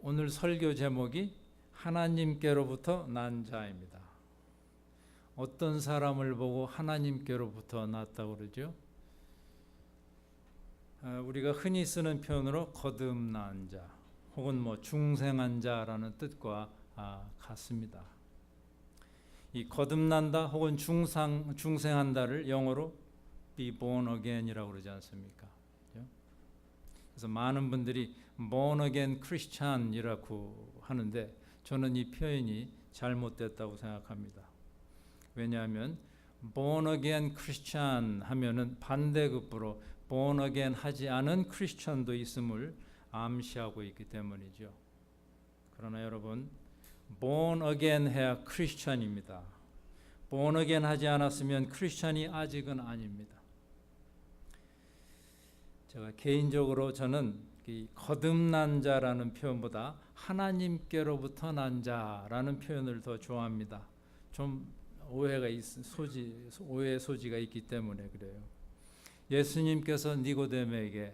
오늘 설교 제목이 하나님께로부터 난 자입니다. 어떤 사람을 보고 하나님께로부터 났다고 그러죠? 우리가 흔히 쓰는 표현으로 거듭난 자 혹은 중생한 자라는 뜻과 같습니다. 이 거듭난다 혹은 중생한다를 영어로 be born again이라고 그러지 않습니까? 그래서 많은 분들이 born again Christian이라고 하는데 저는 이 표현이 잘못됐다고 생각합니다. 왜냐하면 born again Christian 하면은 반대급부로 born again 하지 않은 크리스천도 있음을 암시하고 있기 때문이죠. 그러나 여러분, born again 해야 크리스천입니다. born again 하지 않았으면 크리스천이 아직은 아닙니다. 제가 개인적으로 저는 이 거듭난 자라는 표현보다 하나님께로부터 난 자라는 표현을 더 좋아합니다. 좀 오해의 소지가 있기 때문에 그래요. 예수님께서 니고데모에게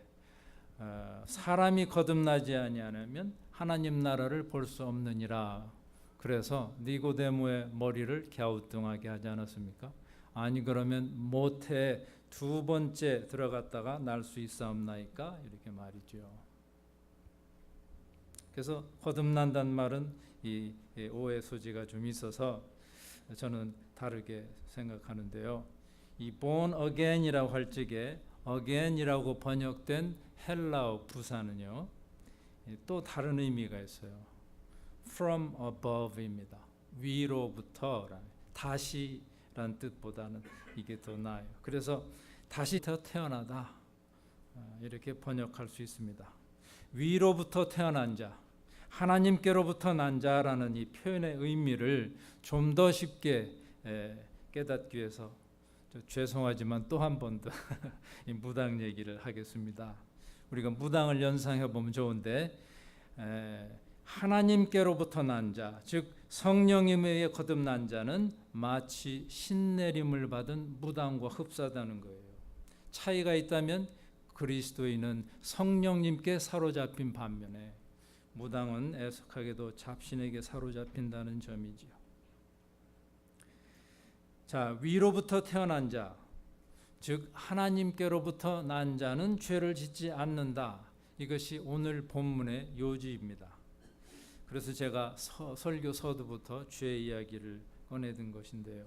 사람이 거듭나지 아니하면 하나님 나라를 볼 수 없느니라. 그래서 니고데모의 머리를 갸우뚱하게 하지 않았습니까? 아니 그러면 모태에 두 번째 들어갔다가 날 수 있사옵나이까? 이렇게 말이죠. 그래서 거듭난다는 말은 이 오해 소지가 좀 있어서 저는 다르게 생각하는데요. 이 born again이라고 할 적에 again이라고 번역된 헬라어 부사는요, 또 다른 의미가 있어요. from above입니다. 위로부터, 다시란 뜻보다는 이게 더 나아요. 그래서 다시 더 태어나다 이렇게 번역할 수 있습니다. 위로부터 태어난 자, 하나님께로부터 난 자라는 이 표현의 의미를 좀 더 쉽게 깨닫기 위해서 죄송하지만 또 한 번 더 무당 얘기를 하겠습니다. 우리가 무당을 연상해 보면 좋은데 하나님께로부터 난 자, 즉 성령님에 의해 거듭난 자는 마치 신내림을 받은 무당과 흡사하다는 거예요. 차이가 있다면 그리스도인은 성령님께 사로잡힌 반면에 무당은 애석하게도 잡신에게 사로잡힌다는 점이지요. 자, 위로부터 태어난 자, 즉 하나님께로부터 난 자는 죄를 짓지 않는다. 이것이 오늘 본문의 요지입니다. 그래서 제가 설교 서두부터 죄 이야기를 꺼내든 것인데요.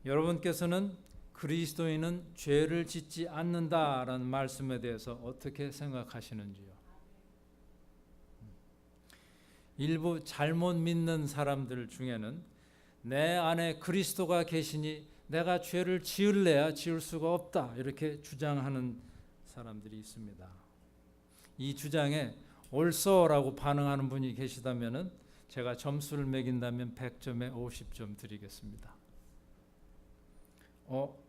여러분께서는 그리스도인은 죄를 짓지 않는다라는 말씀에 대해서 어떻게 생각하시는지요? 일부 잘못 믿는 사람들 중에는 내 안에 그리스도가 계시니 내가 죄를 지을래야 지을 수가 없다 이렇게 주장하는 사람들이 있습니다. 이 주장에 옳소라고 반응하는 분이 계시다면 제가 점수를 매긴다면 100점에 50점 드리겠습니다.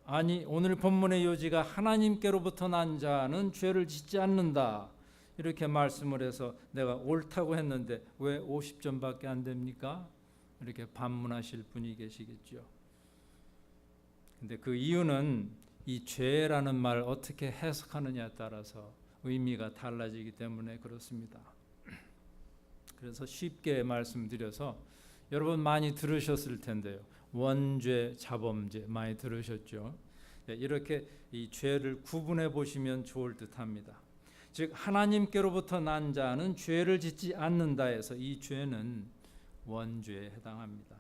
아니 오늘 본문의 요지가 하나님께로부터 난 자는 죄를 짓지 않는다 이렇게 말씀을 해서 내가 옳다고 했는데 왜 50점밖에 안 됩니까? 이렇게 반문하실 분이 계시겠죠. 근데 그 이유는 이 죄라는 말 어떻게 해석하느냐에 따라서 의미가 달라지기 때문에 그렇습니다. 그래서 쉽게 말씀드려서 여러분 많이 들으셨을 텐데요. 원죄, 자범죄 많이 들으셨죠? 이렇게 이 죄를 구분해 보시면 좋을 듯합니다. 즉 하나님께로부터 난 자는 죄를 짓지 않는다 해서 이 죄는 원죄에 해당합니다.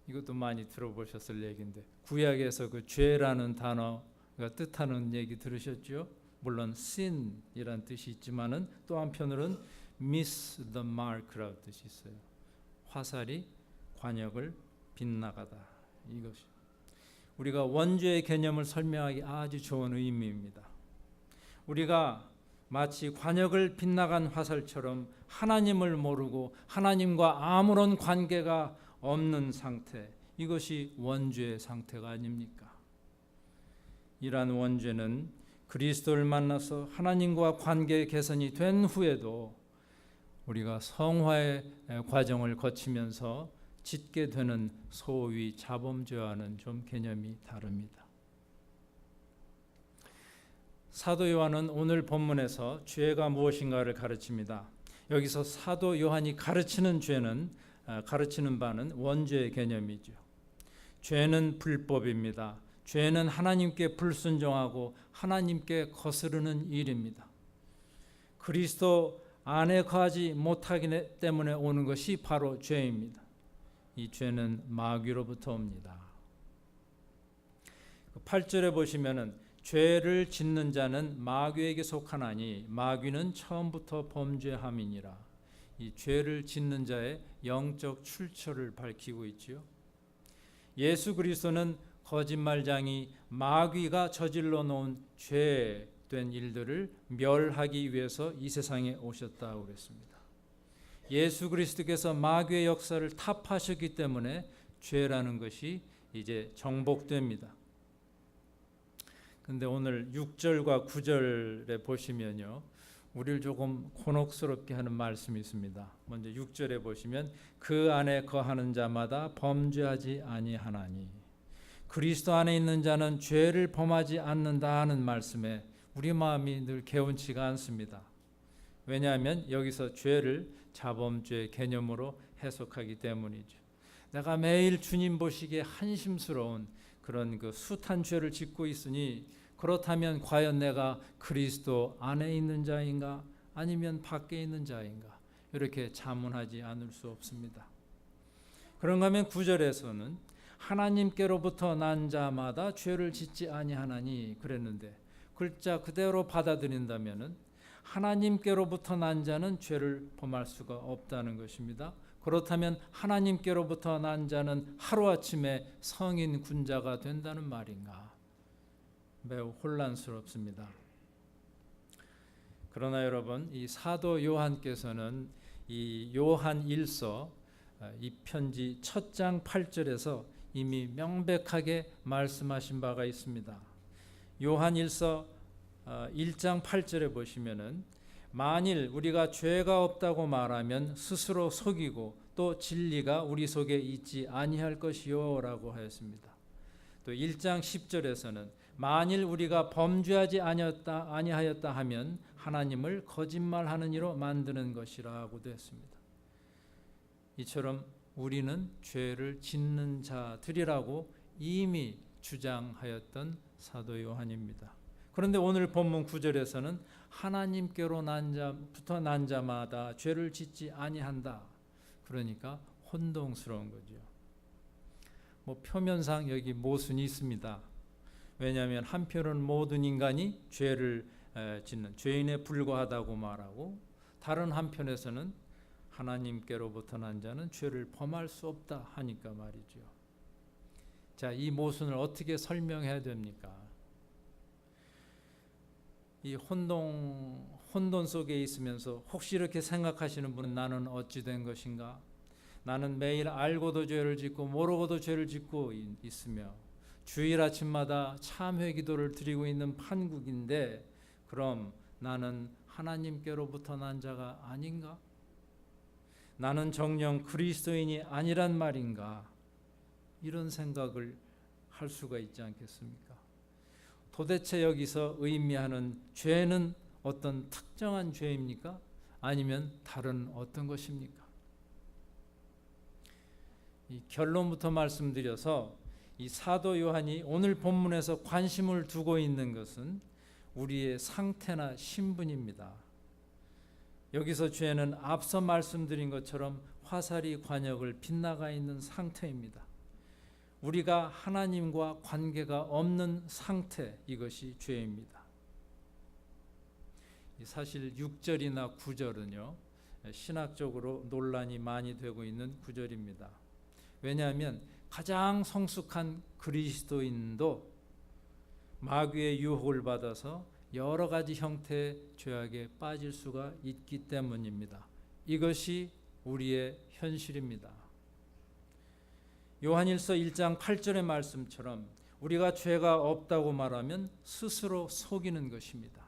이것도 많이 들어보셨을 얘기인데 구약에서 그 죄라는 단어가 뜻하는 얘기 들으셨죠? 물론 sin이란 뜻이 있지만은 또 한편으로는 miss the mark라는 뜻이 있어요. 화살이 관역을 빗나가다. 이것이 우리가 원죄의 개념을 설명하기 아주 좋은 의미입니다. 우리가 마치 관역을 빗나간 화살처럼 하나님을 모르고 하나님과 아무런 관계가 없는 상태, 이것이 원죄의 상태가 아닙니까? 이러한 원죄는 그리스도를 만나서 하나님과 관계 개선이 된 후에도 우리가 성화의 과정을 거치면서 짓게 되는 소위 자범죄와는 좀 개념이 다릅니다. 사도 요한은 오늘 본문에서 죄가 무엇인가를 가르칩니다. 여기서 사도 요한이 가르치는 바는 원죄의 개념이죠. 죄는 불법입니다. 죄는 하나님께 불순종하고 하나님께 거스르는 일입니다. 그리스도 안에 거하지 못하기 때문에 오는 것이 바로 죄입니다. 이 죄는 마귀로부터 옵니다. 8절에 보시면은 죄를 짓는 자는 마귀에게 속하나니 마귀는 처음부터 범죄함이니라. 이 죄를 짓는 자의 영적 출처를 밝히고 있지요. 예수 그리스도는 거짓말장이 마귀가 저질러 놓은 죄된 일들을 멸하기 위해서 이 세상에 오셨다고 그랬습니다. 예수 그리스도께서 마귀의 역사를 타파하셨기 때문에 죄라는 것이 이제 정복됩니다. 근데 오늘 6절과 9절에 보시면요, 우리를 조금 곤혹스럽게 하는 말씀이 있습니다. 먼저 6절에 보시면 그 안에 거하는 자마다 범죄하지 아니하나니, 그리스도 안에 있는 자는 죄를 범하지 않는다 하는 말씀에 우리 마음이 늘 개운치가 않습니다. 왜냐하면 여기서 죄를 자범죄 개념으로 해석하기 때문이죠. 내가 매일 주님 보시기에 한심스러운 그런 그 숱한 죄를 짓고 있으니 그렇다면 과연 내가 그리스도 안에 있는 자인가 아니면 밖에 있는 자인가, 이렇게 자문하지 않을 수 없습니다. 그런가 하면 9절에서는 하나님께로부터 난 자마다 죄를 짓지 아니하나니 그랬는데, 글자 그대로 받아들인다면은 하나님께로부터 난 자는 죄를 범할 수가 없다는 것입니다. 그렇다면 하나님께로부터 난 자는 하루아침에 성인 군자가 된다는 말인가? 매우 혼란스럽습니다. 그러나 여러분, 이 사도 요한께서는 이 요한 1서 이 편지 첫 장 8절에서 이미 명백하게 말씀하신 바가 있습니다. 요한 1서 1장 8절에 보시면은 만일 우리가 죄가 없다고 말하면 스스로 속이고 또 진리가 우리 속에 있지 아니할 것이요 라고 하였습니다. 또 1장 10절에서는 만일 우리가 범죄하지 아니하였다 하면 하나님을 거짓말하는 이로 만드는 것이라고도 했습니다. 이처럼 우리는 죄를 짓는 자들이라고 이미 주장하였던 사도 요한입니다. 그런데 오늘 본문 9절에서는 하나님께로부터 난 자마다 죄를 짓지 아니한다. 그러니까 혼동스러운 거죠. 표면상 여기 모순이 있습니다. 왜냐하면 한편은 모든 인간이 죄를 짓는 죄인에 불과하다고 말하고, 다른 한편에서는 하나님께로부터 난 자는 죄를 범할 수 없다 하니까 말이죠. 자, 이 모순을 어떻게 설명해야 됩니까? 이 혼돈 속에 있으면서 혹시 이렇게 생각하시는 분은 나는 어찌 된 것인가? 나는 매일 알고도 죄를 짓고 모르고도 죄를 짓고 있으며 주일 아침마다 참회 기도를 드리고 있는 판국인데, 그럼 나는 하나님께로부터 난 자가 아닌가? 나는 정녕 그리스도인이 아니란 말인가? 이런 생각을 할 수가 있지 않겠습니까? 도대체 여기서 의미하는 죄는 어떤 특정한 죄입니까? 아니면 다른 어떤 것입니까? 이 결론부터 말씀드려서 이 사도 요한이 오늘 본문에서 관심을 두고 있는 것은 우리의 상태나 신분입니다. 여기서 죄는 앞서 말씀드린 것처럼 화살이 관역을 빗나가 있는 상태입니다. 우리가 하나님과 관계가 없는 상태, 이것이 죄입니다. 사실 6절이나 9절은요, 신학적으로 논란이 많이 되고 있는 구절입니다. 왜냐하면 가장 성숙한 그리스도인도 마귀의 유혹을 받아서 여러 가지 형태의 죄악에 빠질 수가 있기 때문입니다. 이것이 우리의 현실입니다. 요한일서 1장 8절의 말씀처럼 우리가 죄가 없다고 말하면 스스로 속이는 것입니다.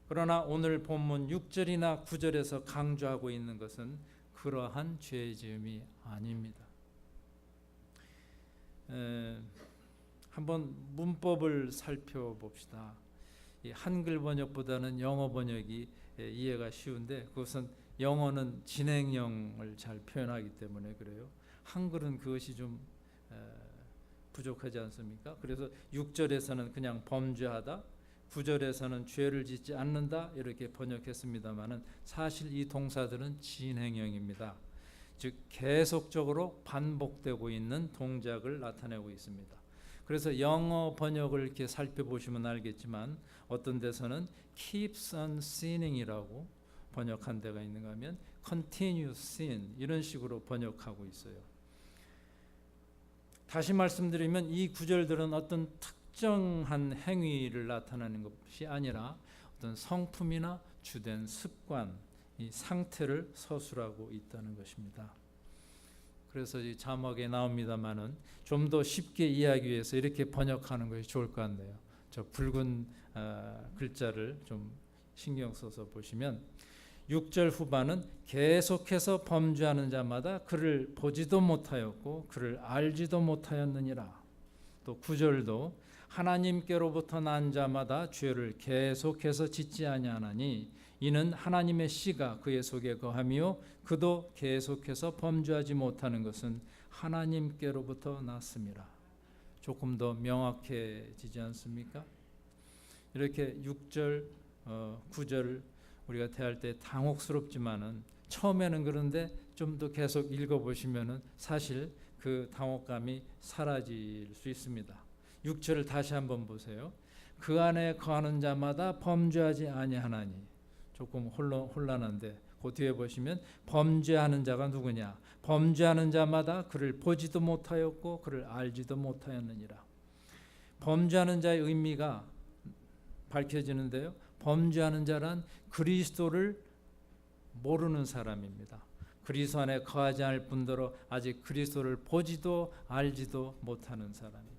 그러나 오늘 본문 6절이나 9절에서 강조하고 있는 것은 그러한 죄의 지음이 아닙니다. 한번 문법을 살펴봅시다. 이 한글 번역보다는 영어 번역이 이해가 쉬운데, 그것은 영어는 진행형을 잘 표현하기 때문에 그래요. 한글은 그것이 좀 부족하지 않습니까? 그래서 6절에서는 그냥 범죄하다, 9절에서는 죄를 짓지 않는다 이렇게 번역했습니다마는 사실 이 동사들은 진행형입니다. 즉 계속적으로 반복되고 있는 동작을 나타내고 있습니다. 그래서 영어 번역을 이렇게 살펴보시면 알겠지만 어떤 데서는 keeps on sinning이라고 번역한 데가 있는가 하면 continuous sin 이런 식으로 번역하고 있어요. 다시 말씀드리면 이 구절들은 어떤 특정한 행위를 나타내는 것이 아니라 어떤 성품이나 주된 습관, 이 상태를 서술하고 있다는 것입니다. 그래서 이 자막에 나옵니다만은 좀 더 쉽게 이해하기 위해서 이렇게 번역하는 것이 좋을 것 같네요. 저 붉은 글자를 좀 신경 써서 보시면 6절 후반은 계속해서 범죄하는 자마다 그를 보지도 못하였고 그를 알지도 못하였느니라. 또 9절도 하나님께로부터 난 자마다 죄를 계속해서 짓지 아니하나니 이는 하나님의 씨가 그의 속에 거하며 그도 계속해서 범죄하지 못하는 것은 하나님께로부터 났습니다. 조금 더 명확해지지 않습니까? 이렇게 6절, 9절 우리가 대할 때 당혹스럽지만은 처음에는 그런데 좀 더 계속 읽어보시면은 사실 그 당혹감이 사라질 수 있습니다. 6절을 다시 한번 보세요. 그 안에 거하는 자마다 범죄하지 아니하나니. 조금 혼란한데 그 뒤에 보시면 범죄하는 자가 누구냐? 범죄하는 자마다 그를 보지도 못하였고 그를 알지도 못하였느니라. 범죄하는 자의 의미가 밝혀지는데요. 범죄하는 자란 그리스도를 모르는 사람입니다. 그리스도 안에 거하지 않을 뿐더러 아직 그리스도를 보지도 알지도 못하는 사람입니다.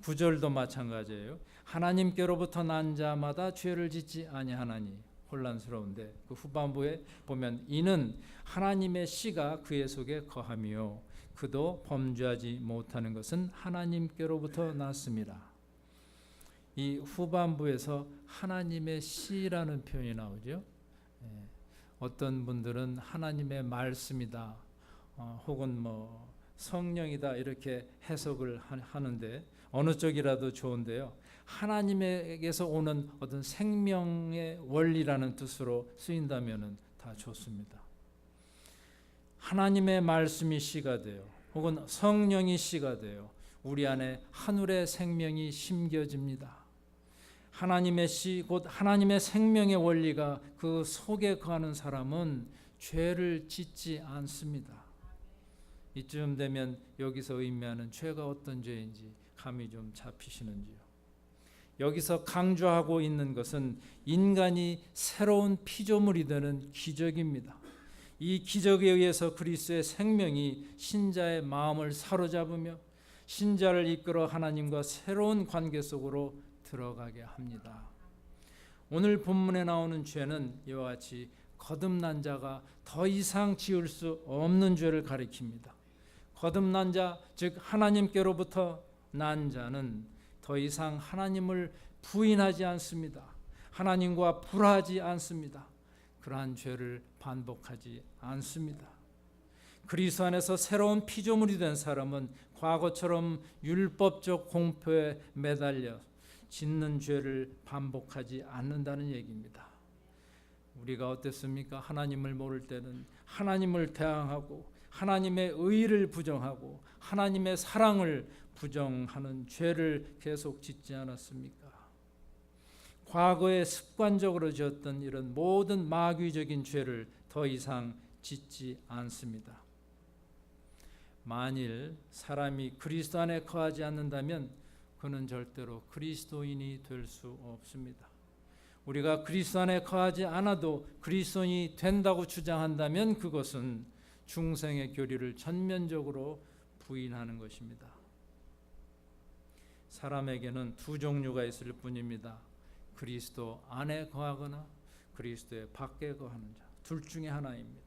9절도 마찬가지예요. 하나님께로부터 난 자마다 죄를 짓지 아니하나니. 혼란스러운데 그 후반부에 보면 이는 하나님의 씨가 그의 속에 거하며 그도 범죄하지 못하는 것은 하나님께로부터 났습니다. 이 후반부에서 하나님의 씨라는 표현이 나오죠. 어떤 분들은 하나님의 말씀이다 혹은 뭐 성령이다 이렇게 해석을 하는데 어느 쪽이라도 좋은데요. 하나님에게서 오는 어떤 생명의 원리라는 뜻으로 쓰인다면 다 좋습니다. 하나님의 말씀이 씨가 돼요. 혹은 성령이 씨가 돼요. 우리 안에 하늘의 생명이 심겨집니다. 하나님의 씨, 곧 하나님의 생명의 원리가 그 속에 거하는 사람은 죄를 짓지 않습니다. 이쯤 되면 여기서 의미하는 죄가 어떤 죄인지 감이 좀 잡히시는지요? 여기서 강조하고 있는 것은 인간이 새로운 피조물이 되는 기적입니다. 이 기적에 의해서 그리스도의 생명이 신자의 마음을 사로잡으며 신자를 이끌어 하나님과 새로운 관계 속으로 들어가게 합니다. 오늘 본문에 나오는 죄는 이와 같이 거듭난 자가 더 이상 지을 수 없는 죄를 가리킵니다. 거듭난 자, 즉 하나님께로부터 난 자는 더 이상 하나님을 부인하지 않습니다. 하나님과 불화하지 않습니다. 그러한 죄를 반복하지 않습니다. 그리스도 안에서 새로운 피조물이 된 사람은 과거처럼 율법적 공포에 매달려 짓는 죄를 반복하지 않는다는 얘기입니다. 우리가 어땠습니까? 하나님을 모를 때는 하나님을 대항하고 하나님의 의를 부정하고 하나님의 사랑을 부정하는 죄를 계속 짓지 않았습니까? 과거에 습관적으로 지었던 이런 모든 마귀적인 죄를 더 이상 짓지 않습니다. 만일 사람이 그리스도 안에 거하지 않는다면 그는 절대로 그리스도인이 될 수 없습니다. 우리가 그리스도 안에 거하지 않아도 그리스도인이 된다고 주장한다면 그것은 중생의 교리를 전면적으로 부인하는 것입니다. 사람에게는 두 종류가 있을 뿐입니다. 그리스도 안에 거하거나 그리스도의 밖에 거하는 자, 둘 중에 하나입니다.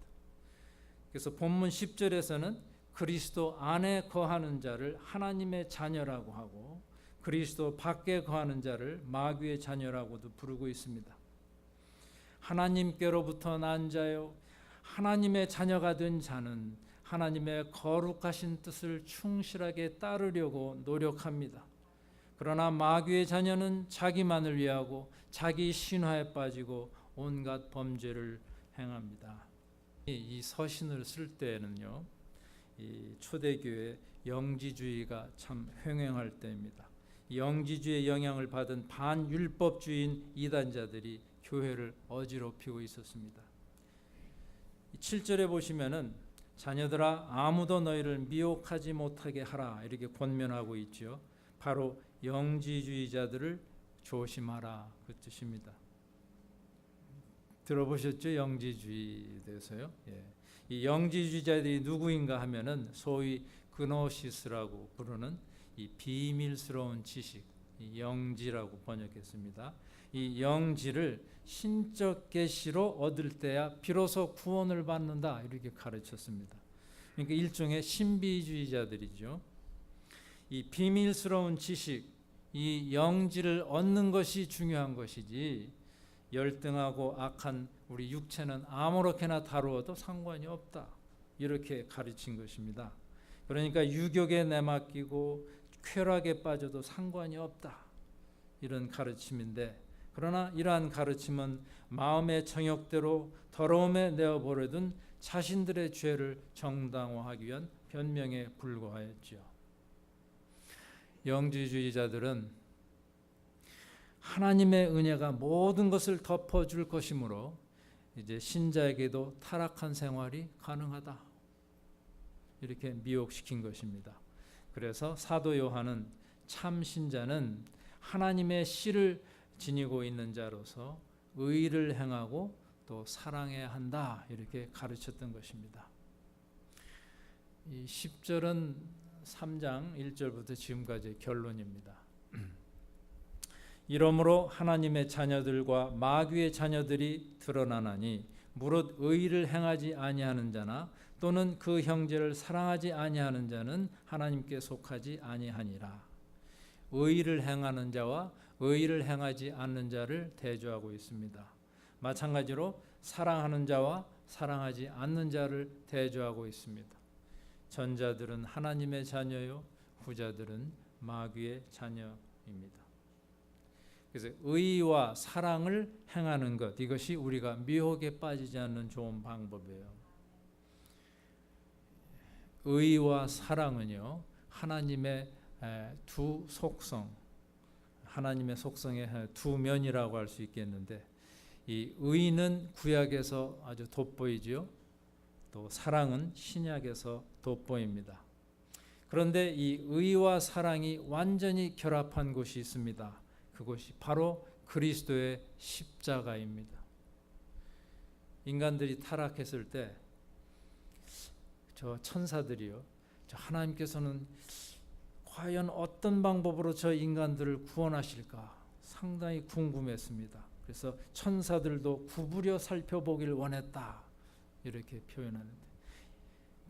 그래서 본문 10절에서는 그리스도 안에 거하는 자를 하나님의 자녀라고 하고 그리스도 밖에 거하는 자를 마귀의 자녀라고도 부르고 있습니다. 하나님께로부터 난 자요, 하나님의 자녀가 된 자는 하나님의 거룩하신 뜻을 충실하게 따르려고 노력합니다. 그러나 마귀의 자녀는 자기만을 위하고 자기 신화에 빠지고 온갖 범죄를 행합니다. 이 서신을 쓸 때는요, 이 초대교회 영지주의가 참 횡행할 때입니다. 영지주의의 영향을 받은 반율법주의인 이단자들이 교회를 어지럽히고 있었습니다. 7절에 보시면은 자녀들아 아무도 너희를 미혹하지 못하게 하라 이렇게 권면하고 있죠. 바로 영지주의자들을 조심하라 그 뜻입니다. 들어보셨죠? 영지주의에 대해서요. 예. 이 영지주의자들이 누구인가 하면은 소위 그노시스라고 부르는 이 비밀스러운 지식, 이 영지라고 번역했습니다. 이 영지를 신적 계시로 얻을 때야 비로소 구원을 받는다 이렇게 가르쳤습니다. 그러니까 일종의 신비주의자들이죠. 이 비밀스러운 지식, 이 영지를 얻는 것이 중요한 것이지 열등하고 악한 우리 육체는 아무렇게나 다루어도 상관이 없다 이렇게 가르친 것입니다. 그러니까 유격에 내맡기고 쾌락에 빠져도 상관이 없다 이런 가르침인데, 그러나 이러한 가르침은 마음의 정욕대로 더러움에 내어버려둔 자신들의 죄를 정당화하기 위한 변명에 불과했죠. 영지주의자들은 하나님의 은혜가 모든 것을 덮어줄 것이므로 이제 신자에게도 타락한 생활이 가능하다 이렇게 미혹시킨 것입니다. 그래서 사도 요한은 참 신자는 하나님의 씨를 지니고 있는 자로서 의를 행하고 또 사랑해야 한다 이렇게 가르쳤던 것입니다. 이 10절은 3장 1절부터 지금까지 결론입니다. 이러므로 하나님의 자녀들과 마귀의 자녀들이 드러나나니 무릇 의를 행하지 아니하는 자나 또는 그 형제를 사랑하지 아니하는 자는 하나님께 속하지 아니하니라. 의를 행하는 자와 의를 행하지 않는 자를 대조하고 있습니다. 마찬가지로 사랑하는 자와 사랑하지 않는 자를 대조하고 있습니다. 전자들은 하나님의 자녀요, 후자들은 마귀의 자녀입니다. 그래서 의와 사랑을 행하는 것, 이것이 우리가 미혹에 빠지지 않는 좋은 방법이에요. 의와 사랑은요, 하나님의 두 속성, 하나님의 속성의 두 면이라고 할 수 있겠는데, 이 의는 구약에서 아주 돋보이지요. 또 사랑은 신약에서 돋보입니다. 그런데 이 의와 사랑이 완전히 결합한 곳이 있습니다. 그것이 바로 그리스도의 십자가입니다. 인간들이 타락했을 때 저 천사들이요, 저 하나님께서는 과연 어떤 방법으로 저 인간들을 구원하실까 상당히 궁금했습니다. 그래서 천사들도 구부려 살펴보길 원했다 이렇게 표현하는데,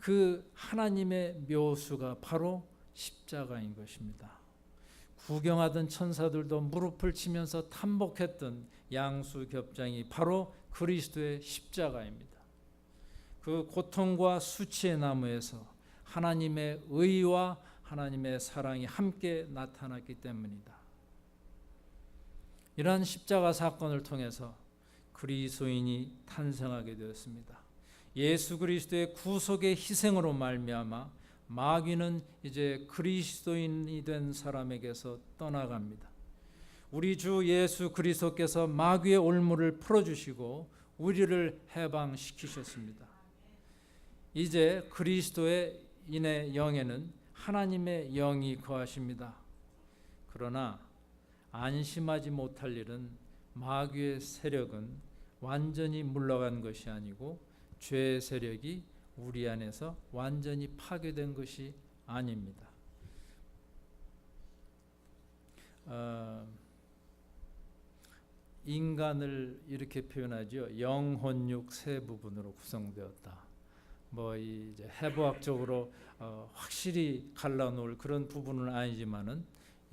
그 하나님의 묘수가 바로 십자가인 것입니다. 구경하던 천사들도 무릎을 치면서 탐복했던 양수겹장이 바로 그리스도의 십자가입니다. 그 고통과 수치의 나무에서 하나님의 의와 하나님의 사랑이 함께 나타났기 때문이다. 이러한 십자가 사건을 통해서 그리스도인이 탄생하게 되었습니다. 예수 그리스도의 구속의 희생으로 말미암아 마귀는 이제 그리스도인이 된 사람에게서 떠나갑니다. 우리 주 예수 그리스도께서 마귀의 올무를 풀어주시고 우리를 해방시키셨습니다. 이제 그리스도의 인의 영에는 하나님의 영이 거하십니다. 그러나 안심하지 못할 일은 마귀의 세력은 완전히 물러간 것이 아니고 죄의 세력이 우리 안에서 완전히 파괴된 것이 아닙니다. 인간을 이렇게 표현하죠. 영혼육 세 부분으로 구성되었다. 이제 해부학적으로 확실히 갈라놓을 그런 부분은 아니지만은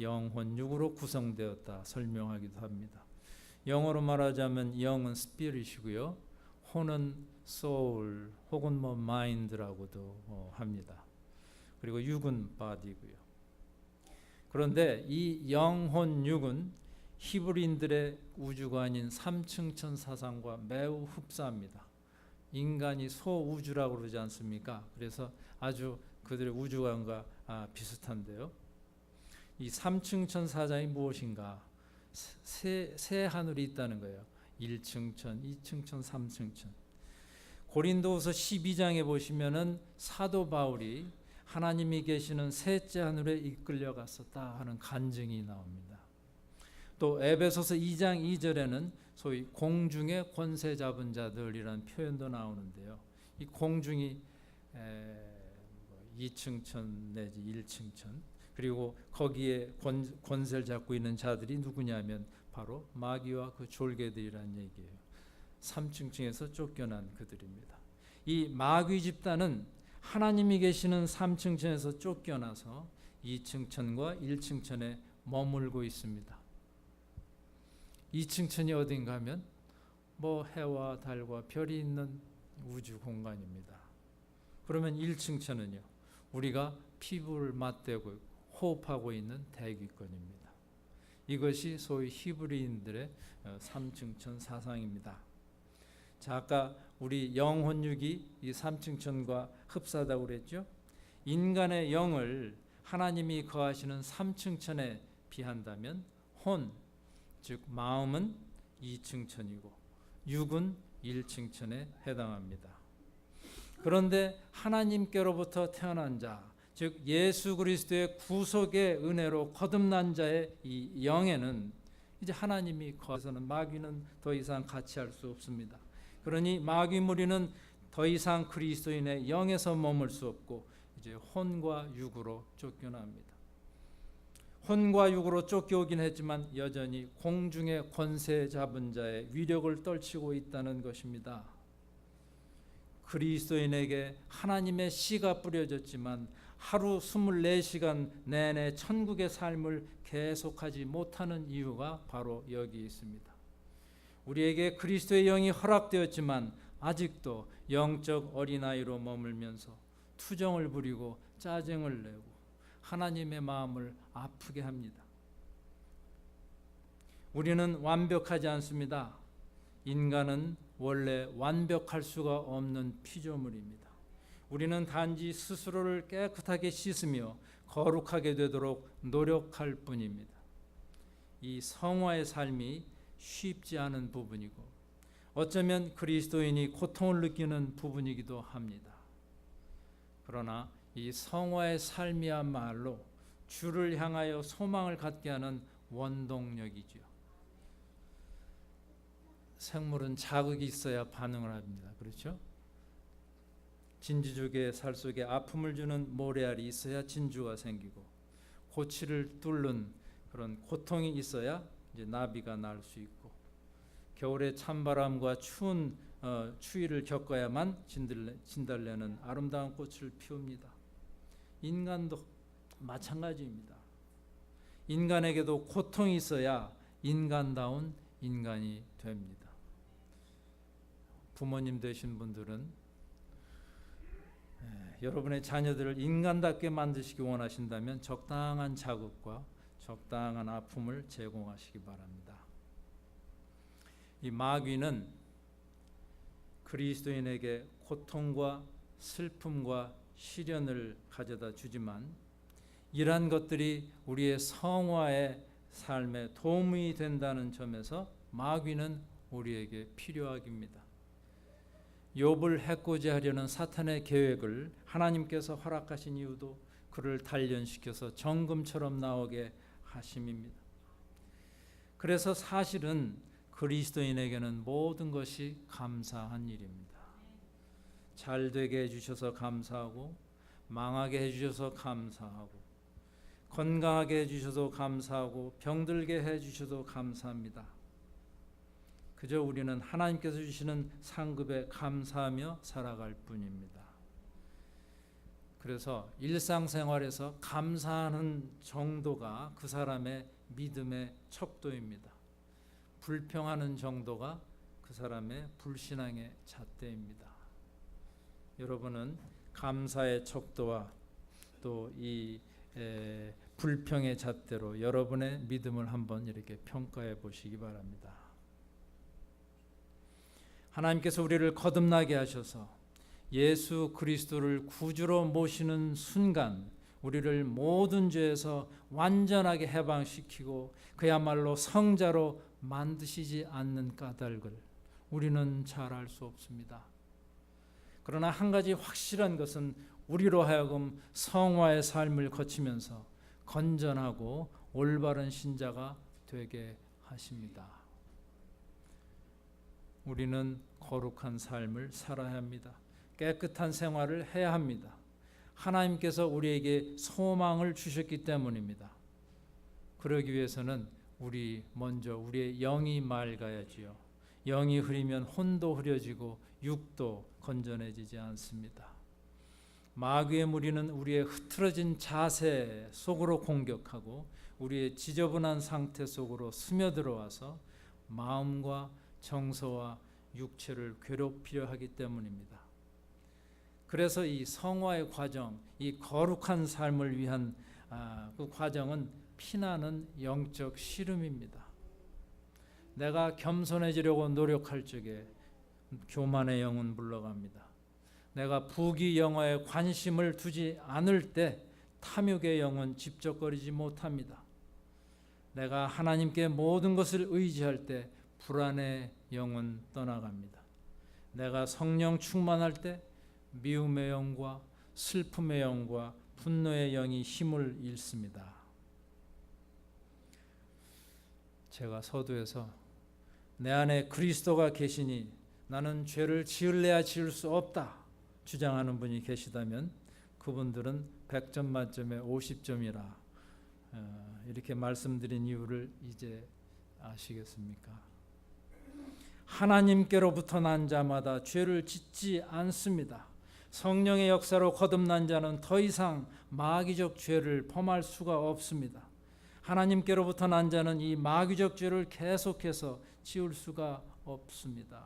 영혼, 육으로 구성되었다 설명하기도 합니다. 영어로 말하자면 영은 스피릿이고요, 혼은 soul 혹은 mind라고도 합니다. 그리고 육은 body고요. 그런데 이 영혼, 육은 히브리인들의 우주관인 삼층천 사상과 매우 흡사합니다. 인간이 소우주라고 그러지 않습니까? 그래서 아주 그들의 우주관과 비슷한데요. 이 삼층천 사상이 무엇인가? 세 하늘이 있다는 거예요. 1층천, 2층천, 3층천. 고린도후서 12장에 보시면은 사도 바울이 하나님이 계시는 셋째 하늘에 이끌려갔었다 하는 간증이 나옵니다. 또 에베소서 2장 2절에는 소위 공중의 권세 잡은 자들이라는 표현도 나오는데요. 이 공중이 2층천 내지 1층천, 그리고 거기에 권세를 잡고 있는 자들이 누구냐면 바로 마귀와 그 졸개들이라는 얘기예요. 3층층에서 쫓겨난 그들입니다. 이 마귀 집단은 하나님이 계시는 3층천에서 쫓겨나서 2층천과 1층천에 머물고 있습니다. 2층천이 어딘가 하면 해와 달과 별이 있는 우주 공간입니다. 그러면 1층천은요, 우리가 피부를 맞대고 호흡하고 있는 대기권입니다. 이것이 소위 히브리인들의 3층천 사상입니다. 자, 아까 우리 영혼육이 이 3층천과 흡사하다고 그랬죠. 인간의 영을 하나님이 거하시는 3층천에 비한다면 혼, 즉 마음은 2층천이고 육은 1층천에 해당합니다. 그런데 하나님께로부터 태어난 자, 즉 예수 그리스도의 구속의 은혜로 거듭난 자의 이 영에는 이제 하나님이 거하서는 마귀는 더 이상 같이 할 수 없습니다. 그러니 마귀 무리는 더 이상 그리스도인의 영에서 머물 수 없고 이제 혼과 육으로 쫓겨납니다. 혼과 육으로 쫓겨오긴 했지만 여전히 공중의 권세 잡은 자의 위력을 떨치고 있다는 것입니다. 그리스도인에게 하나님의 씨가 뿌려졌지만 하루 24시간 내내 천국의 삶을 계속하지 못하는 이유가 바로 여기 있습니다. 우리에게 그리스도의 영이 허락되었지만 아직도 영적 어린아이로 머물면서 투정을 부리고 짜증을 내고 하나님의 마음을 아프게 합니다. 우리는 완벽하지 않습니다. 인간은 원래 완벽할 수가 없는 피조물입니다. 우리는 단지 스스로를 깨끗하게 씻으며 거룩하게 되도록 노력할 뿐입니다. 이 성화의 삶이 쉽지 않은 부분이고 어쩌면 그리스도인이 고통을 느끼는 부분이기도 합니다. 그러나 이 성화의 삶이야말로 주를 향하여 소망을 갖게 하는 원동력이죠. 생물은 자극이 있어야 반응을 합니다. 그렇죠? 진주족의 살 속에 아픔을 주는 모래알이 있어야 진주가 생기고 고치를 뚫는 그런 고통이 있어야 이제 나비가 날 수 있고 겨울에 찬바람과 추운 추위를 겪어야만 진달래는 아름다운 꽃을 피웁니다. 인간도 마찬가지입니다. 인간에게도 고통이 있어야 인간다운 인간이 됩니다. 부모님 되신 분들은 여러분의 자녀들을 인간답게 만드시기 원하신다면 적당한 자극과 적당한 아픔을 제공하시기 바랍니다. 이 마귀는 그리스도인에게 고통과 슬픔과 시련을 가져다 주지만 이러한 것들이 우리의 성화의 삶에 도움이 된다는 점에서 마귀는 우리에게 필요하깁니다. 욥을 해코지 하려는 사탄의 계획을 하나님께서 허락하신 이유도 그를 단련시켜서 정금처럼 나오게 하심입니다. 그래서 사실은 그리스도인에게는 모든 것이 감사한 일입니다. 잘 되게 해주셔서 감사하고 망하게 해주셔서 감사하고 건강하게 해주셔서 감사하고 병들게 해주셔서 감사합니다. 그저 우리는 하나님께서 주시는 상급에 감사하며 살아갈 뿐입니다. 그래서 일상생활에서 감사하는 정도가 그 사람의 믿음의 척도입니다. 불평하는 정도가 그 사람의 불신앙의 잣대입니다. 여러분은 감사의 척도와 또 이 불평의 잣대로 여러분의 믿음을 한번 이렇게 평가해 보시기 바랍니다. 하나님께서 우리를 거듭나게 하셔서 예수 그리스도를 구주로 모시는 순간 우리를 모든 죄에서 완전하게 해방시키고 그야말로 성자로 만드시지 않는 까닭을 우리는 잘 알 수 없습니다. 그러나 한 가지 확실한 것은 우리로 하여금 성화의 삶을 거치면서 건전하고 올바른 신자가 되게 하십니다. 우리는 거룩한 삶을 살아야 합니다. 깨끗한 생활을 해야 합니다. 하나님께서 우리에게 소망을 주셨기 때문입니다. 그러기 위해서는 먼저 우리의 영이 맑아야지요. 영이 흐리면 혼도 흐려지고 육도 건전해지지 않습니다. 마귀의 무리는 우리의 흐트러진 자세 속으로 공격하고 우리의 지저분한 상태 속으로 스며들어와서 마음과 정서와 육체를 괴롭히려 하기 때문입니다. 그래서 이 성화의 과정, 이 거룩한 삶을 위한 그 과정은 피나는 영적 씨름입니다. 내가 겸손해지려고 노력할 적에 교만의 영은 물러갑니다. 내가 부귀영화에 관심을 두지 않을 때 탐욕의 영은 집적거리지 못합니다. 내가 하나님께 모든 것을 의지할 때 불안의 영은 떠나갑니다. 내가 성령 충만할 때 미움의 영과 슬픔의 영과 분노의 영이 힘을 잃습니다. 제가 서두에서 내 안에 그리스도가 계시니 나는 죄를 지을래야 지을 수 없다 주장하는 분이 계시다면 그분들은 100점 만점에 50점이라 이렇게 말씀드린 이유를 이제 아시겠습니까? 하나님께로부터 난 자마다 죄를 짓지 않습니다. 성령의 역사로 거듭난 자는 더 이상 마귀적 죄를 범할 수가 없습니다. 하나님께로부터 난 자는 이 마귀적 죄를 계속해서 지울 수가 없습니다.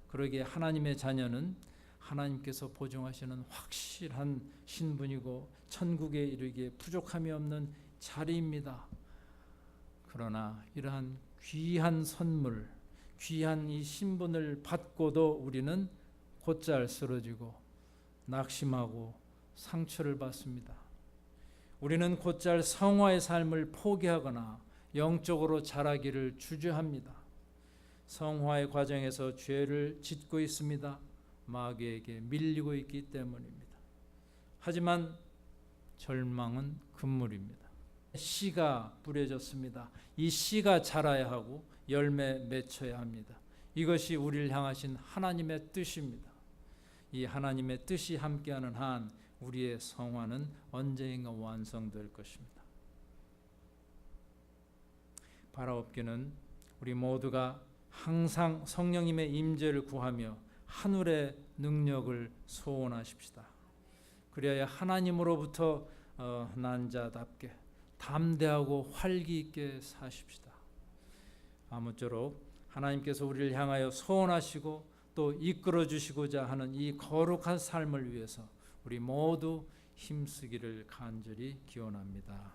그러기에 하나님의 자녀는 하나님께서 보증하시는 확실한 신분이고 천국에 이르기에 부족함이 없는 자리입니다. 그러나 이러한 귀한 선물, 귀한 이 신분을 받고도 우리는 곧잘 쓰러지고 낙심하고 상처를 받습니다. 우리는 곧잘 성화의 삶을 포기하거나 영적으로 자라기를 주저합니다. 성화의 과정에서 죄를 짓고 있습니다. 마귀에게 밀리고 있기 때문입니다. 하지만 절망은 금물입니다. 씨가 뿌려졌습니다. 이 씨가 자라야 하고 열매 맺혀야 합니다. 이것이 우리를 향하신 하나님의 뜻입니다. 이 하나님의 뜻이 함께하는 한 우리의 성화는 언젠가 완성될 것입니다. 바라옵기는 우리 모두가 항상 성령님의 임재를 구하며 하늘의 능력을 소원하십시다. 그래야 하나님으로부터 난 자답게 담대하고 활기 있게 사십시다. 아무쪼록 하나님께서 우리를 향하여 소원하시고 또 이끌어 주시고자 하는 이 거룩한 삶을 위해서 우리 모두 힘쓰기를 간절히 기원합니다.